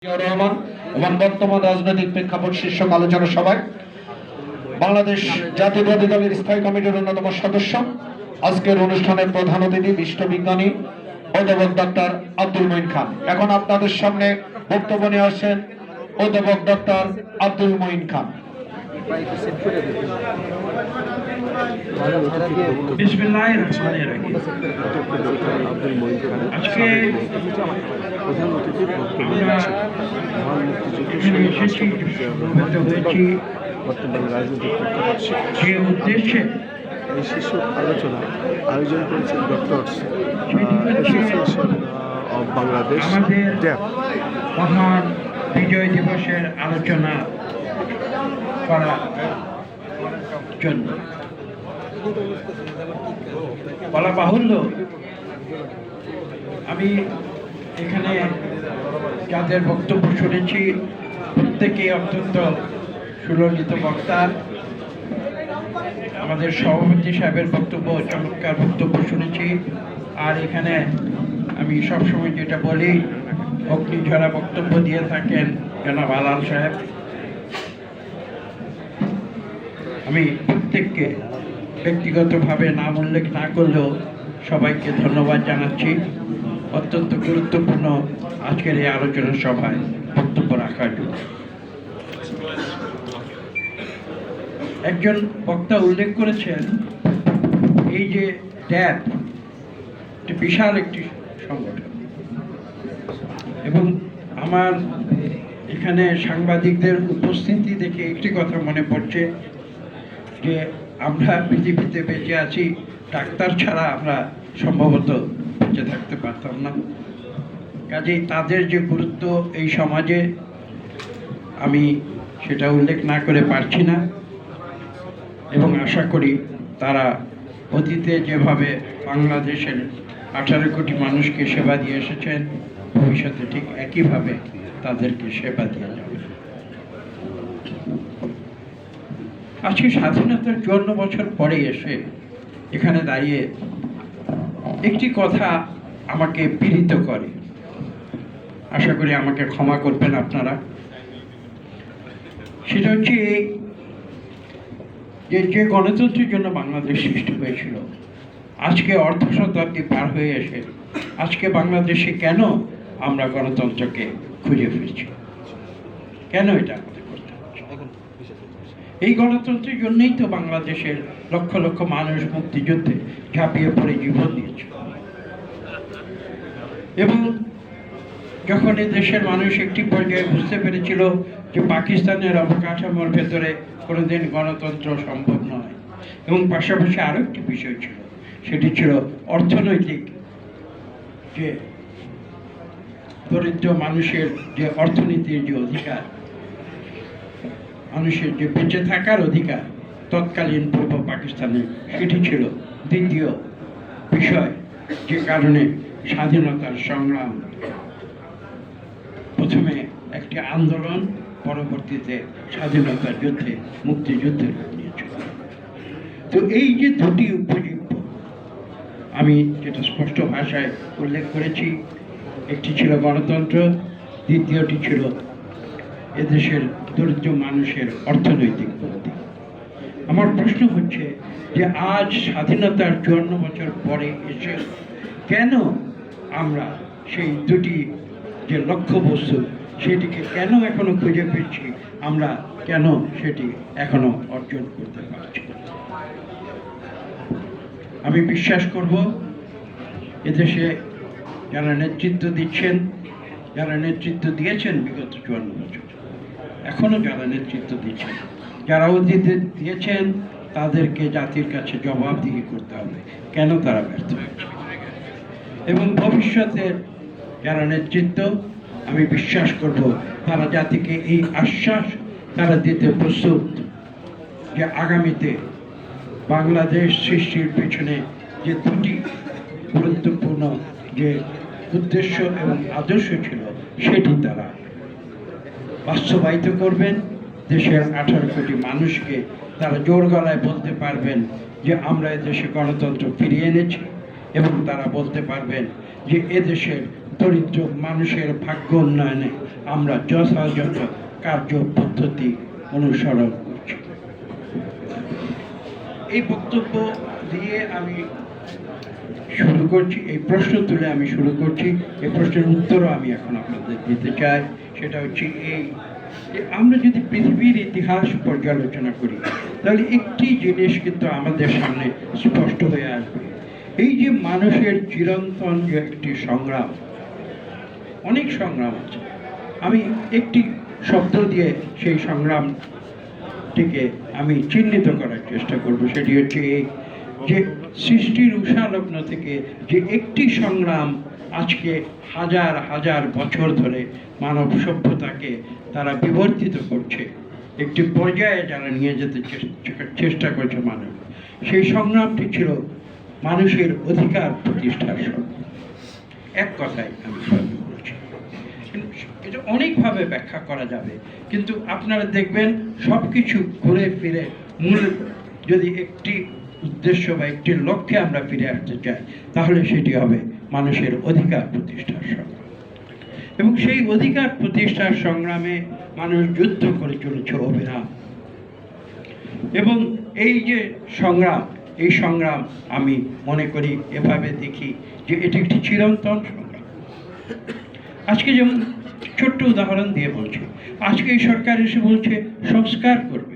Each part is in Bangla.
রহমান এবং বর্তমান রাজনৈতিক প্রেক্ষাপট শীর্ষক আলোচনা সভায় বাংলাদেশ জাতীয়তাবাদী দলের স্থায়ী কমিটির অন্যতম সদস্য আজকের অনুষ্ঠানের প্রধান অতিথি বিশ্ববিজ্ঞানী অধ্যাপক ডক্টর আব্দুল মঈন খান। এখন আপনাদের সামনে বক্তব্য নিয়ে আসছেন অধ্যাপক ডক্টর আব্দুল মঈন খান। আজকে প্রধান অতিথির বক্তব্য মহান মুক্তিযুদ্ধ বর্তমান রাজনৈতিক যে উদ্দেশ্যে এই শীর্ষক আলোচনা আয়োজন করেছেন ডক্টরস অ্যাসোসিয়েশন অফ বাংলাদেশ ড্যাপ। মহান বিজয় দিবসের আলোচনা করার জন্য বলা বাহুল্য, আমি এখানে যাদের বক্তব্য শুনেছি প্রত্যেকে অত্যন্ত সুললিত বক্তা। আমাদের সভাপতি সাহেবের বক্তব্য, চমৎকার বক্তব্য শুনেছি। আর এখানে আমি সবসময় যেটা বলি, অগ্নিঝরা বক্তব্য দিয়ে থাকেন জনাব আলাল সাহেব। আমি প্রত্যেককে ব্যক্তিগতভাবে নাম উল্লেখ না করলেও সবাইকে ধন্যবাদ জানাচ্ছি অত্যন্ত গুরুত্বপূর্ণ আজকের এই আলোচনা সভায় বক্তব্য রাখার জন্য। একজন বক্তা উল্লেখ করেছেন এই যে ড্যাব বিশাল একটি সংগঠন, এবং আমার এখানে সাংবাদিকদের উপস্থিতি দেখে একটি কথা মনে পড়ছে যে আমরা পৃথিবীতে বেঁচে আছি, ডাক্তার ছাড়া আমরা সম্ভবত বেঁচে থাকতে পারতাম না। কাজেই তাদের যে গুরুত্ব এই সমাজে, আমি সেটা উল্লেখ না করে পারছি না, এবং আশা করি তারা অতীতে যেভাবে বাংলাদেশের 18 কোটি মানুষকে সেবা দিয়ে এসেছেন, ভবিষ্যতে ঠিক একইভাবে তাদেরকে সেবা দিয়ে যাবে। আজকে স্বাধীনতার 54 বছর পরে এসে এখানে দাঁড়িয়ে একটি কথা আমাকে পীড়িত করে, আশা করি আমাকে ক্ষমা করবেন আপনারা। সেটা হচ্ছে এই যে গণতন্ত্রের জন্য বাংলাদেশ সৃষ্টি হয়েছিল, আজকে অর্ধ শতাব্দী পার হয়ে এসে আজকে বাংলাদেশে কেন আমরা গণতন্ত্রকে খুঁজে ফিরছি, কেন এটা আমাদের করতে হচ্ছে? এই গণতন্ত্রের জন্যই তো বাংলাদেশের লক্ষ লক্ষ মানুষ মুক্তিযুদ্ধে ঝাঁপিয়ে পড়ে জীবন দিয়েছে। এবং যখন এই দেশের মানুষ একটি পর্যায়ে বুঝতে পেরেছিল যে পাকিস্তানের অবকাঠামোর ভেতরে কোনোদিন গণতন্ত্র সম্ভব নয়, এবং পাশাপাশি আরও একটি বিষয় ছিল, সেটি ছিল অর্থনৈতিক, যে দরিদ্র মানুষের যে অর্থনীতির যে অধিকার, মানুষের যে বেঁচে থাকার অধিকার তৎকালীন পূর্ব পাকিস্তানে, সেটি ছিল দ্বিতীয় বিষয়, যে কারণে স্বাধীনতার সংগ্রাম প্রথমে একটি আন্দোলন, পরবর্তীতে স্বাধীনতার যুদ্ধে, মুক্তিযুদ্ধের রূপ নিয়েছিল। তো এই যে দুটি উপজীব্য আমি যেটা স্পষ্ট ভাষায় উল্লেখ করেছি, একটি ছিল গণতন্ত্র, দ্বিতীয়টি ছিল এদেশের দরিদ্র মানুষের অর্থনৈতিক উন্নতি। আমার প্রশ্ন হচ্ছে যে আজ স্বাধীনতার 54 বছর পরে এসে কেন আমরা সেই দুটি যে লক্ষ্যবস্তু, সেটিকে কেন এখনো খুঁজে পেয়েছি, আমরা কেন সেটি এখনো অর্জন করতে পারছি? আমি বিশ্বাস করব এদেশে যারা নেতৃত্ব দিচ্ছেন, যারা নেতৃত্ব দিয়েছেন বিগত 54 বছর, এখনো যারা নেতৃত্ব দিচ্ছেন, যারা অতীতে দিয়েছেন, তাদেরকে জাতির কাছে জবাবদিহি করতে হবে কেন তারা ব্যর্থ হয়েছে। এবং ভবিষ্যতের যারা নেতৃত্ব, আমি বিশ্বাস করব তারা জাতিকে এই আশ্বাস তারা দিতে প্রস্তুত যে আগামীতে বাংলাদেশ সৃষ্টির পেছনে যে দুটি গুরুত্বপূর্ণ যে উদ্দেশ্য এবং আদর্শ ছিল, সেটি তারা বাস্তবায়িত করবেন। দেশের 18 কোটি মানুষকে তারা জোর গলায় বলতে পারবেন যে আমরা এদেশে গণতন্ত্র ফিরিয়ে এনেছি, এবং তারা বলতে পারবেন যে এদেশের দরিদ্র মানুষের ভাগ্য উন্নয়নে আমরা যথাযথ কার্য পদ্ধতি অনুসরণ করছি। এই বক্তব্য দিয়ে আমি শুরু করছি, এই প্রশ্ন তুলে আমি শুরু করছি। এই প্রশ্নের উত্তরও আমি এখন আপনাদের দিতে চাই। সেটা হচ্ছে এই যে আমরা যদি পৃথিবীর ইতিহাস পর্যালোচনা করি তাহলে একটি জিনিস কিন্তু আমাদের সামনে স্পষ্ট হয়ে আসবে। এই যে মানুষের চিরন্তন যে একটি সংগ্রাম, অনেক সংগ্রাম আছে, আমি একটি শব্দ দিয়ে সেই সংগ্রামটিকে আমি চিহ্নিত করার চেষ্টা করব। সেটি হচ্ছে এই যে সৃষ্টির উষালগ্ন থেকে যে একটি সংগ্রাম আজকে হাজার হাজার বছর ধরে মানব সভ্যতাকে তারা বিবর্তিত করছে, একটি পর্যায়ে যারা নিয়ে যেতে চেষ্টা করছে মানব, সেই সংগ্রামটি ছিল মানুষের অধিকার প্রতিষ্ঠার সংগ্রাম। এক কথায় আমি বলছি, এটা অনেকভাবে ব্যাখ্যা করা যাবে, কিন্তু আপনারা দেখবেন সব কিছু ঘুরে ফিরে মূল যদি একটি উদ্দেশ্য বা একটি লক্ষ্যে আমরা ফিরে আসতে চাই তাহলে সেটি হবে মানুষের অধিকার প্রতিষ্ঠার সংগ্রাম। এবং সেই অধিকার প্রতিষ্ঠার সংগ্রামে মানুষ যুদ্ধ করে চলেছে অবিরাম। এবং এই যে সংগ্রাম, এই সংগ্রাম আমি মনে করি এভাবে দেখি যে এটি একটি চিরন্তন সংগ্রাম। আজকে যেমন ছোট্ট উদাহরণ দিয়ে বলছি, আজকে এই সরকার এসে বলছে সংস্কার করবে,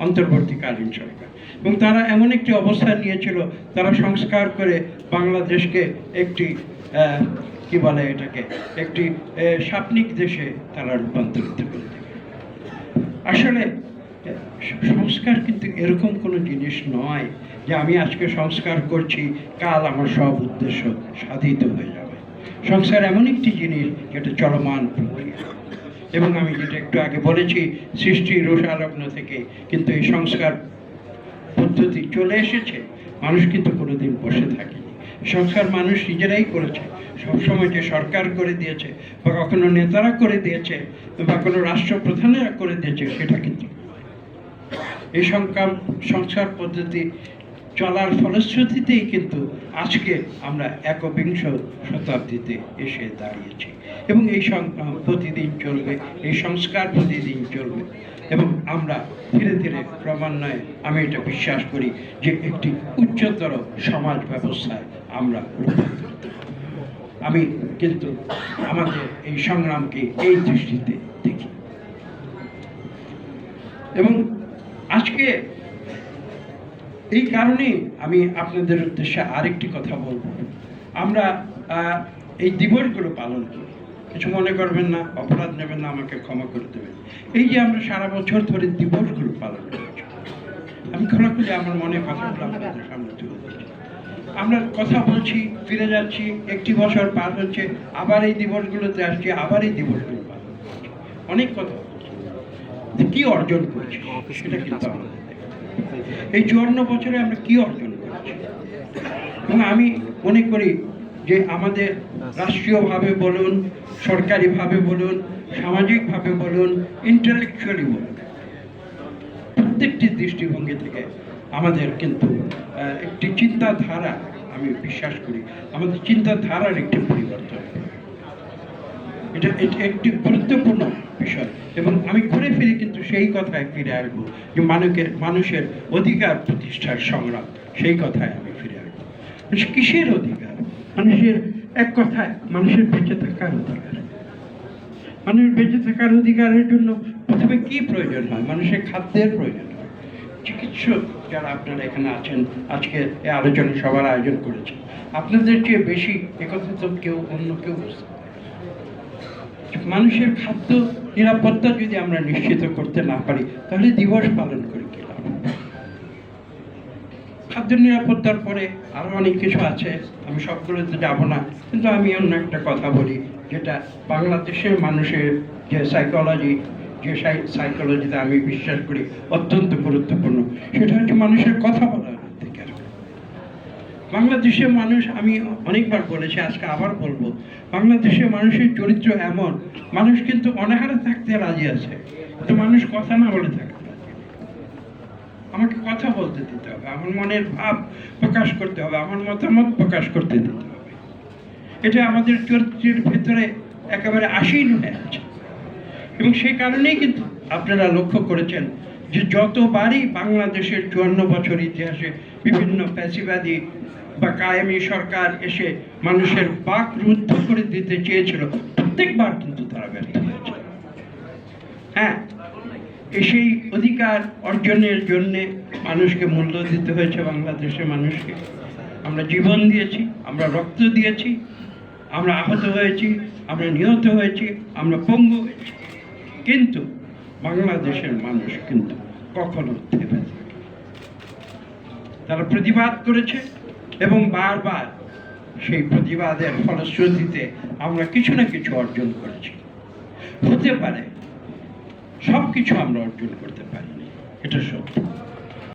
অন্তর্বর্তীকালীন সরকার, এবং তারা এমন একটি অবস্থান নিয়েছিল তারা সংস্কার করে বাংলাদেশকে একটি কি বলে এটাকে, একটি স্বাপ্নিক দেশে তারা রূপান্তরিত করে দেবে। আসলে সংস্কার কিন্তু এরকম কোনো জিনিস নয় যে আমি আজকে সংস্কার করছি কাল আমার সব উদ্দেশ্য সাধিত হয়ে যাবে। সংস্কার এমন একটি জিনিস যেটা চলমান প্রক্রিয়া, এবং আমি যেটা একটু আগে বলেছি সৃষ্টির রোষালগ্ন থেকে কিন্তু এই সংস্কার পদ্ধতি চলে এসেছে। মানুষ কিন্তু কোনোদিন বসে থাকেনি, সংস্কার মানুষ নিজেরাই করেছে। সবসময় যে সরকার করে দিয়েছে বা কখনো নেতারা করে দিয়েছে বা কোনো রাষ্ট্রপ্রধানেরা করে দিয়েছে সেটা কিন্তু এই সংস্কার পদ্ধতি চলার ফলশ্রুতিতেই কিন্তু আজকে আমরা একবিংশ শতাব্দীতে এসে দাঁড়িয়েছি। এবং এই সংগ্রাম প্রতিদিন চলবে, এই সংস্কার প্রতিদিন চলবে, এবং আমরা ধীরে ধীরে ক্রমান্বয়ে আমি এটা বিশ্বাস করি যে একটি উচ্চতর সমাজ ব্যবস্থায় আমরা রূপান্তরিত হব। আমি কিন্তু আমাদের এই সংগ্রামকে এই দৃষ্টিতে দেখি। এবং আজকে এই কারণে আমি আপনাদের উদ্দেশ্যে আরেকটি কথা বলবো। আমরা এই দিবসগুলো পালন করি, কিছু মনে করবেন না, অপরাধ নেবেন না, আমাকে ক্ষমা করে দেবেন। এই যে আমরা সারা বছর ধরে দিবসগুলো পালন করছি, আমি খোলাখুলি আমার মনে কথাগুলো আপনাদের সামনে তুলে দিচ্ছি। আমরা কথা বলছি, ফিরে যাচ্ছি, একটি বছর পার হচ্ছে, আবার এই দিবসগুলোতে আসছি, আবার এই দিবসগুলো পালন করছি, অনেক কথা বলছি। কি অর্জন করছি সেটা কিন্তু আমাদের এই 54 বছরে আমরা কি অর্জন করেছি। এবং আমি মনে করি যে আমাদের রাষ্ট্রীয়ভাবে বলুন, সরকারিভাবে বলুন, সামাজিকভাবে বলুন, ইন্টেলেকচুয়ালি বলুন, প্রত্যেকটি দৃষ্টিভঙ্গি থেকে আমাদের কিন্তু একটি চিন্তাধারা, আমি বিশ্বাস করি আমাদের চিন্তাধারার একটি পরিবর্তন, এটা একটি গুরুত্বপূর্ণ বিষয়। এবং আমি ঘুরে ফিরে কিন্তু সেই কথায় ফিরে আসবো যে মানুষের অধিকার প্রতিষ্ঠার সংগ্রাম, সেই কথায় আমি ফিরে আসবো। কিসের অধিকার? মানুষের এক কথায় মানুষের বেঁচে থাকার অধিকার। মানুষের বেঁচে থাকার অধিকারের জন্য প্রথমে কি প্রয়োজন হয়? মানুষের খাদ্যের প্রয়োজন হয়। চিকিৎসক যারা আপনারা এখানে আছেন, আজকে এই আলোচনা সবার আয়োজন করেছে, আপনাদের চেয়ে বেশি একথা তো অন্য কেউ বুঝতে পারে। মানুষের খাদ্য নিরাপত্তা যদি আমরা নিশ্চিত করতে না পারি তাহলে দিবস পালন করি কি লাভ? খাদ্য নিরাপত্তার পরে আরো অনেক কিছু আছে, আমি সবগুলোতে যাব না, কিন্তু আমি অন্য একটা কথা বলি যেটা বাংলাদেশের মানুষের যে সাইকোলজিতে আমি বিশ্বাস করি অত্যন্ত গুরুত্বপূর্ণ, সেটা হচ্ছে মানুষের কথা বলার অধিকার। বাংলাদেশের মানুষ, আমি অনেকবার বলেছি, আজকে আবার বলবো, বাংলাদেশের মানুষের চরিত্র এমন, মানুষ কিন্তু অনাহারে থাকতে রাজি আছে, কিন্তু মানুষ কথা না বলে থাকতে রাজি। আমাকে কথা বলতে দিতে হবে, আমার মনের ভাব প্রকাশ করতে হবে, আমার মতামত প্রকাশ করতে দিতে হবে। এটা আমাদের চরিত্রের ভেতরে একেবারে আসীন হয়ে আছে। এবং সেই কারণেই কিন্তু আপনারা লক্ষ্য করেছেন যে যতবারই বাংলাদেশের 54 বছর ইতিহাসে বিভিন্ন ফ্যাসিবাদী বা কায়েমি সরকার এসে মানুষের বাক রুদ্ধ করে দিতে চেয়েছিল, প্রত্যেকবার কিন্তু তারা ব্যর্থ হয়েছে। হ্যাঁ, সেই অধিকার অর্জনের জন্য মানুষকে মূল্য দিতে হয়েছে, বাংলাদেশের মানুষকে। আমরা জীবন দিয়েছি, আমরা রক্ত দিয়েছি, আমরা আহত হয়েছি, আমরা নিহত হয়েছি, আমরা পঙ্গু হয়েছি, কিন্তু বাংলাদেশের মানুষ কিন্তু কখনো থেমে থাকে। তারা প্রতিবাদ করেছে এবং বারবার সেই প্রতিবাদের ফলশ্রুতিতে আমরা কিছু না কিছু অর্জন করেছি। হতে পারে সব কিছু আমরা অর্জন করতে পারিনি, এটা সত্য।